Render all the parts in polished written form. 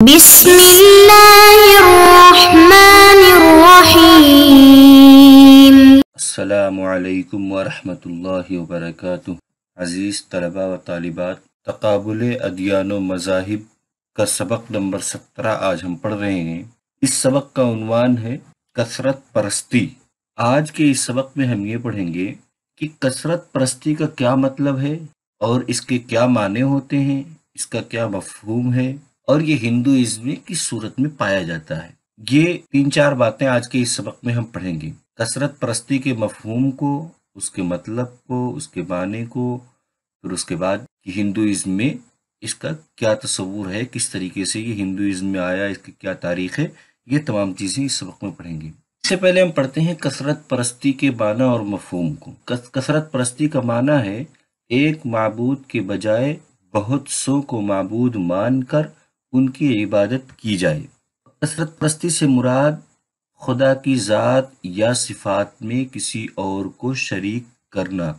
بسم اللہ الرحمن الرحیم۔ السلام علیکم ورحمۃ اللہ وبرکاتہ۔ عزیز طلباء و طالبات، تقابل ادیان و مذاہب کا سبق نمبر 17 آج ہم پڑھ رہے ہیں۔ اس سبق کا عنوان ہے کثرت پرستی۔ آج کے اس سبق میں ہم یہ پڑھیں گے کہ کثرت پرستی کا کیا مطلب ہے اور اس کے کیا معنی ہوتے ہیں، اس کا کیا مفہوم ہے اور یہ ہندوازم میں کس صورت میں پایا جاتا ہے۔ یہ 3-4 باتیں آج کے اس سبق میں ہم پڑھیں گے۔ کثرت پرستی کے مفہوم کو، اس کے مطلب کو، اس کے معنی کو، پھر اس کے بعد ہندوازم میں اس کا کیا تصور ہے، کس طریقے سے یہ ہندوازم میں آیا، اس کی کیا تاریخ ہے، یہ تمام چیزیں اس سبق میں پڑھیں گے۔ اس سے پہلے ہم پڑھتے ہیں کثرت پرستی کے معنی اور مفہوم کو۔ کثرت پرستی کا معنی ہے ایک معبود کے بجائے بہت سو کو معبود مان کر ان کی عبادت کی جائے۔ کثرت پرستی سے مراد خدا کی ذات یا صفات میں کسی اور کو شریک کرنا۔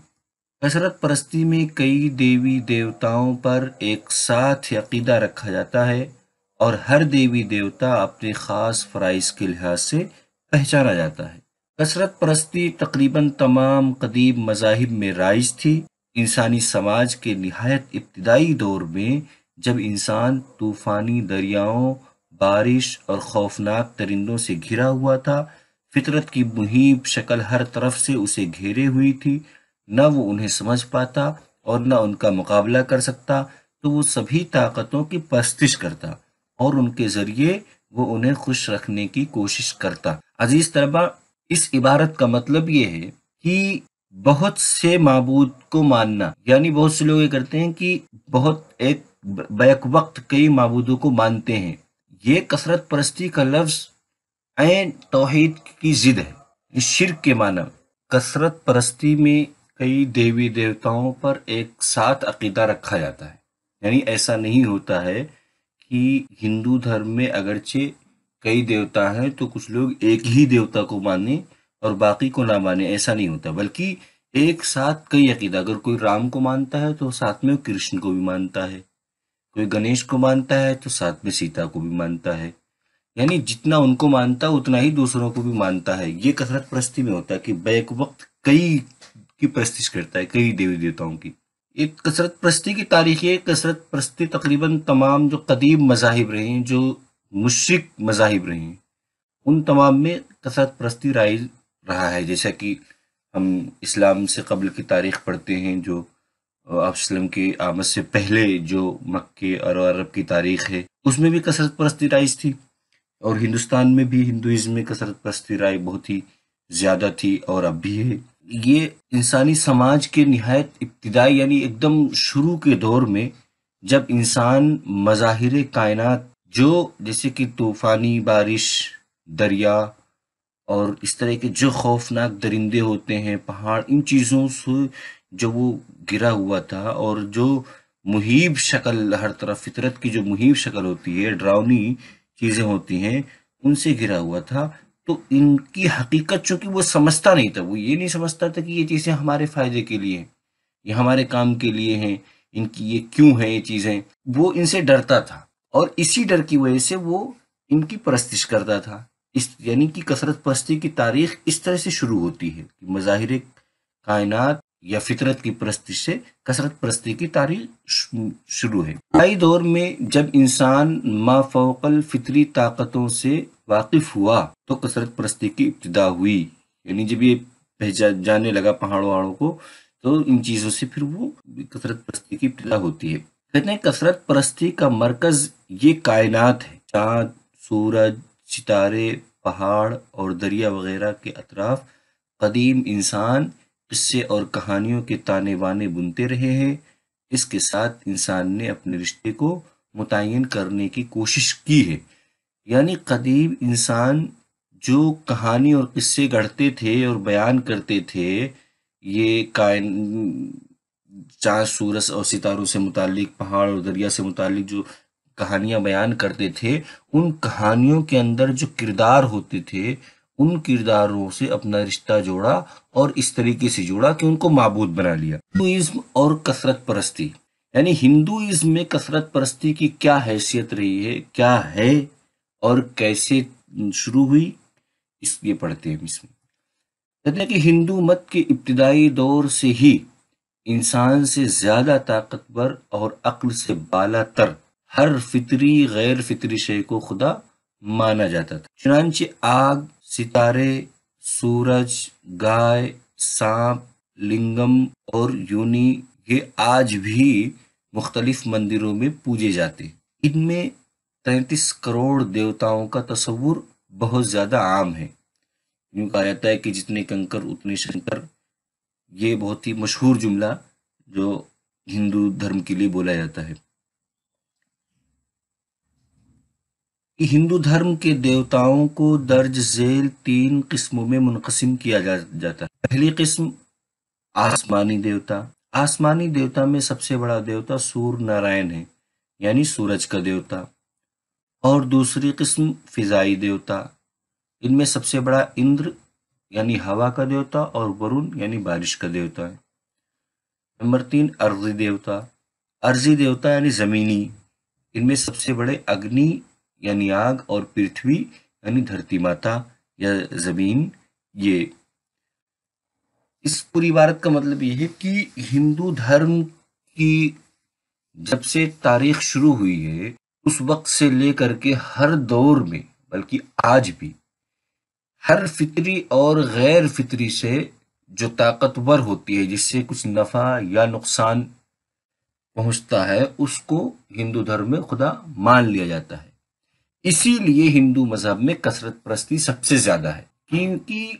کثرت پرستی میں کئی دیوی دیوتاؤں پر ایک ساتھ عقیدہ رکھا جاتا ہے اور ہر دیوی دیوتا اپنے خاص فرائض کے لحاظ سے پہچانا جاتا ہے۔ کثرت پرستی تقریباً تمام قدیم مذاہب میں رائج تھی۔ انسانی سماج کے نہایت ابتدائی دور میں جب انسان طوفانی دریاؤں، بارش اور خوفناک درندوں سے گھرا ہوا تھا، فطرت کی مہیب شکل ہر طرف سے اسے گھیرے ہوئی تھی، نہ وہ انہیں سمجھ پاتا اور نہ ان کا مقابلہ کر سکتا، تو وہ سبھی طاقتوں کی پرستش کرتا اور ان کے ذریعے وہ انہیں خوش رکھنے کی کوشش کرتا۔ عزیز طلباء، اس عبارت کا مطلب یہ ہے کہ بہت سے معبود کو ماننا، یعنی بہت سے لوگ یہ کرتے ہیں کہ ایک بیک وقت کئی معبودوں کو مانتے ہیں۔ یہ کثرت پرستی کا لفظ عین توحید کی ضد ہے، یہ شرک کے معنی۔ کثرت پرستی میں کئی دیوی دیوتاؤں پر ایک ساتھ عقیدہ رکھا جاتا ہے، یعنی ایسا نہیں ہوتا ہے کہ ہندو دھرم میں اگرچہ کئی دیوتا ہیں تو کچھ لوگ ایک ہی دیوتا کو مانیں اور باقی کو نہ مانیں، ایسا نہیں ہوتا، بلکہ ایک ساتھ کئی عقیدہ۔ اگر کوئی رام کو مانتا ہے تو ساتھ میں کرشن کو بھی مانتا ہے، کوئی گنیش کو مانتا ہے تو ساتھ میں سیتا کو بھی مانتا ہے، یعنی جتنا ان کو مانتا ہے اتنا ہی دوسروں کو بھی مانتا ہے۔ یہ کثرت پرستی میں ہوتا ہے کہ بیک وقت کئی کی پرستش کرتا ہے، کئی دیوی دیوتاؤں کی۔ ایک کثرت پرستی کی تاریخ ہے۔ کثرت پرستی تقریباً تمام جو قدیم مذاہب رہے ہیں، جو مشرک مذاہب رہے ہیں، ان تمام میں کثرت پرستی رائج رہا ہے۔ جیسا کہ ہم اسلام سے قبل کی تاریخ پڑھتے ہیں، جو آپ وسلم کی آمد سے پہلے جو مکے اور عرب کی تاریخ ہے، اس میں بھی کثرت پرستی رائج تھی، اور ہندوستان میں بھی ہندوازم میں کثرت پرستی رائج بہت ہی زیادہ تھی اور اب بھی ہے۔ یہ انسانی سماج کے نہایت ابتدائی، یعنی ایک دم شروع کے دور میں جب انسان مظاہر کائنات، جو جیسے کہ طوفانی بارش، دریا اور اس طرح کے جو خوفناک درندے ہوتے ہیں، پہاڑ، ان چیزوں سے جو وہ گرا ہوا تھا، اور جو مہیب شکل ہر طرف، فطرت کی جو مہیب شکل ہوتی ہے، ڈراؤنی چیزیں ہوتی ہیں، ان سے گرا ہوا تھا، تو ان کی حقیقت چونکہ وہ سمجھتا نہیں تھا، وہ یہ نہیں سمجھتا تھا کہ یہ چیزیں ہمارے فائدے کے لیے ہیں، یہ ہمارے کام کے لیے ہیں، ان کی یہ کیوں ہیں یہ چیزیں، وہ ان سے ڈرتا تھا، اور اسی ڈر کی وجہ سے وہ ان کی پرستش کرتا تھا۔ یعنی کہ کثرت پرستی کی تاریخ اس طرح سے شروع ہوتی ہے کہ مظاہر کائنات یا فطرت کی پرستش سے کثرت پرستی کی تاریخ شروع ہے۔ ابتدائی دور میں جب انسان ما فوق الفطری طاقتوں سے واقف ہوا تو کثرت پرستی کی ابتدا ہوئی، یعنی جب یہ جانے لگا پہاڑوں وہاڑوں کو، تو ان چیزوں سے پھر وہ کثرت پرستی کی ابتدا ہوتی ہے۔ کہتے ہیں کثرت پرستی کا مرکز یہ کائنات ہے، چاند، سورج، ستارے، پہاڑ اور دریا وغیرہ کے اطراف قدیم انسان قصے اور کہانیوں کے تانے بانے بنتے رہے ہیں۔ اس کے ساتھ انسان نے اپنے رشتے کو متعین کرنے کی کوشش کی ہے، یعنی قدیم انسان جو کہانی اور قصے گڑھتے تھے اور بیان کرتے تھے، یہ چاند، سورج اور ستاروں سے متعلق، پہاڑ اور دریا سے متعلق جو کہانیاں بیان کرتے تھے، ان کہانیوں کے اندر جو کردار ہوتے تھے، ان کرداروں سے اپنا رشتہ جوڑا اور اس طریقے سے جوڑا کہ ان کو معبود بنا لیا۔ ہندوازم اور کثرت پرستی، یعنی ہندوازم میں کثرت پرستی کی کیا حیثیت رہی ہے، کیا ہے اور کیسے شروع ہوئی، یہ پڑھتے ہیں اس میں۔ کہتے ہیں کہ ہندو مت کے ابتدائی دور سے ہی انسان سے زیادہ طاقتور اور عقل سے بالا تر ہر فطری غیر فطری شے کو خدا مانا جاتا تھا۔ چنانچہ آگ، ستارے، سورج، گائے، سانپ، لنگم اور یونی یہ آج بھی مختلف مندروں میں پوجے جاتے ہیں۔ ان میں 33 کروڑ دیوتاؤں کا تصور بہت زیادہ عام ہے۔ یوں کہا جاتا ہے کہ جتنے کنکر اتنے شنکر، یہ بہت ہی مشہور جملہ جو ہندو دھرم کے لیے بولا جاتا ہے۔ ہندو دھرم کے دیوتاؤں کو درج ذیل 3 قسموں میں منقسم کیا جاتا ہے۔ پہلی قسم آسمانی دیوتا۔ آسمانی دیوتا میں سب سے بڑا دیوتا سور نارائن ہے، یعنی سورج کا دیوتا۔ اور دوسری قسم فضائی دیوتا، ان میں سب سے بڑا اندر یعنی ہوا کا دیوتا اور ورن یعنی بارش کا دیوتا ہے۔ نمبر 3 ارضی دیوتا۔ ارضی دیوتا یعنی زمینی، ان میں سب سے بڑے اگنی یعنی آگ اور پرتھوی یعنی دھرتی ماتا یا زمین۔ یہ اس پوری عبارت کا مطلب یہ ہے کہ ہندو دھرم کی جب سے تاریخ شروع ہوئی ہے اس وقت سے لے کر کے ہر دور میں، بلکہ آج بھی، ہر فطری اور غیر فطری سے جو طاقتور ہوتی ہے، جس سے کچھ نفع یا نقصان پہنچتا ہے، اس کو ہندو دھرم میں خدا مان لیا جاتا ہے۔ اسی لیے ہندو مذہب میں کثرت پرستی سب سے زیادہ ہے، کیونکہ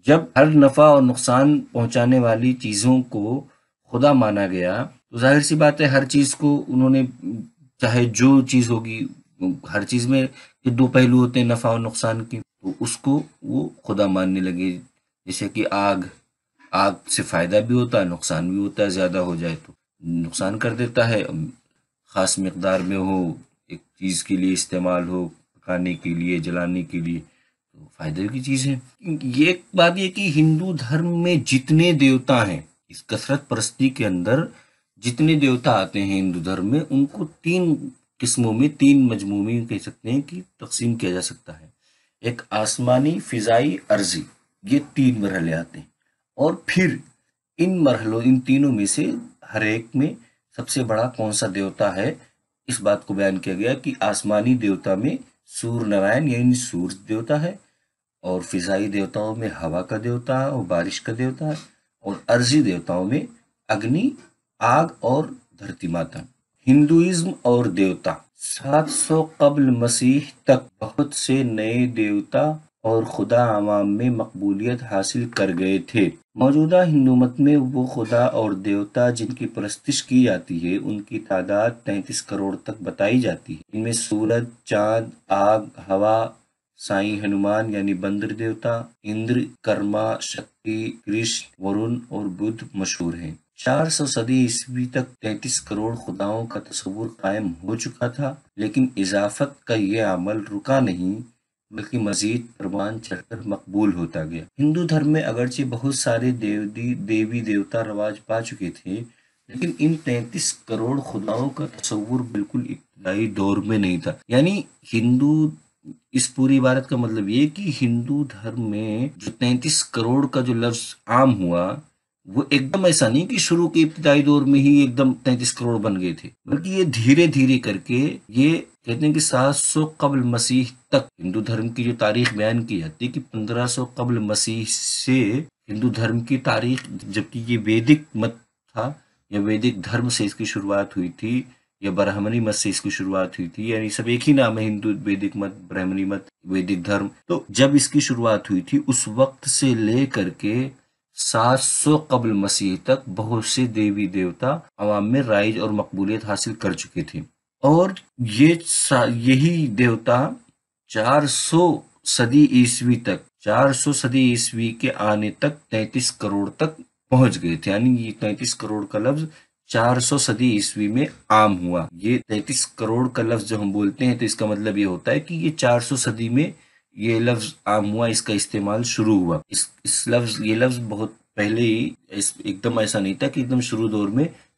جب ہر نفع اور نقصان پہنچانے والی چیزوں کو خدا مانا گیا تو ظاہر سی بات ہے ہر چیز کو انہوں نے، چاہے جو چیز ہوگی، ہر چیز میں یہ 2 پہلو ہوتے ہیں نفع اور نقصان کے، تو اس کو وہ خدا ماننے لگے۔ جیسے کہ آگ سے فائدہ بھی ہوتا ہے، نقصان بھی ہوتا ہے، زیادہ ہو جائے تو نقصان کر دیتا ہے، خاص مقدار میں ہو، ایک چیز کے لیے استعمال ہو، پکانے کے لیے، جلانے کے لیے، تو فائدے کی چیز ہے۔ یہ ایک بات یہ کہ ہندو دھرم میں جتنے دیوتا ہیں، اس کثرت پرستی کے اندر جتنے دیوتا آتے ہیں ہندو دھرم میں، ان کو 3 قسموں میں، 3 مجموعوں میں کہہ سکتے ہیں کہ تقسیم کیا جا سکتا ہے۔ ایک آسمانی، فضائی، ارضی، یہ 3 مرحلے آتے ہیں۔ اور پھر ان تینوں میں سے ہر ایک میں سب سے بڑا کون سا دیوتا ہے، اس بات کو بیان کیا گیا کہ آسمانی دیوتا میں سور نارائن یعنی سورج دیوتا ہے، اور فضائی دیوتاؤں میں ہوا کا دیوتا اور بارش کا دیوتا ہے، اور ارضی دیوتاؤں میں اگنی، آگ اور دھرتی ماتا۔ ہندوازم اور دیوتا 700 قبل مسیح تک بہت سے نئے دیوتا اور خدا عوام میں مقبولیت حاصل کر گئے تھے۔ موجودہ ہندو مت میں وہ خدا اور دیوتا جن کی پرستش کی جاتی ہے ان کی تعداد 33 کروڑ تک بتائی جاتی ہے۔ ان میں سورج، چاند، آگ، ہوا، سائیں ہنومان یعنی بندر دیوتا، اندر، کرما، شکتی، کرشن، ورن اور بدھ مشہور ہیں۔ 400 صدی عیسوی تک 33 کروڑ خداؤں کا تصور قائم ہو چکا تھا، لیکن اضافت کا یہ عمل رکا نہیں بلکہ مزید پروان چڑھ کر مقبول ہوتا گیا۔ ہندو دھرم میں اگرچہ بہت سارے دیوی دیوتا رواج پا چکے تھے، لیکن ان 33 کروڑ خداؤں کا تصور بالکل ابتدائی دور میں نہیں تھا۔ یعنی اس پوری عبارت کا مطلب یہ کہ ہندو دھرم میں جو 33 کروڑ کا جو لفظ عام ہوا، وہ ایک دم ایسا نہیں کہ شروع کے ابتدائی دور میں ہی ایک دم 33 کروڑ بن گئے تھے، بلکہ یہ دھیرے دھیرے کر کے، یہ کہتے ہیں کہ 700 قبل مسیح تک ہندو دھرم کی جو تاریخ بیان کی جاتی ہے کہ 1500 قبل مسیح سے ہندو دھرم کی تاریخ، جبکہ یہ ویدک مت تھا یا ویدک دھرم سے اس کی شروعات ہوئی تھی، یا برہمنی مت سے اس کی شروعات ہوئی تھی، یعنی سب ایک ہی نام ہے، ہندو ویدک مت، برہمنی مت، ویدک دھرم۔ تو جب اس کی شروعات ہوئی تھی اس وقت سے لے کر کے 700 قبل مسیح تک بہت سے دیوی دیوتا عوام میں رائج اور مقبولیت حاصل کر چکے تھے، اور یہی دیوتا 400 صدی عیسوی تک، 400 صدی عیسوی کے آنے تک 33 کروڑ تک پہنچ گئے تھے۔ یعنی یہ 33 کروڑ کا لفظ 400 صدی عیسوی میں عام ہوا۔ یہ 33 کروڑ کا لفظ جو ہم بولتے ہیں تو اس کا مطلب یہ ہوتا ہے کہ یہ 400 صدی میں یہ لفظ عام ہوا، اس کا استعمال شروع ہوا۔ یہ لفظ بہت پہلے ہی ایک دم ایسا نہیں تھا کہ ایک دم شروع دور میں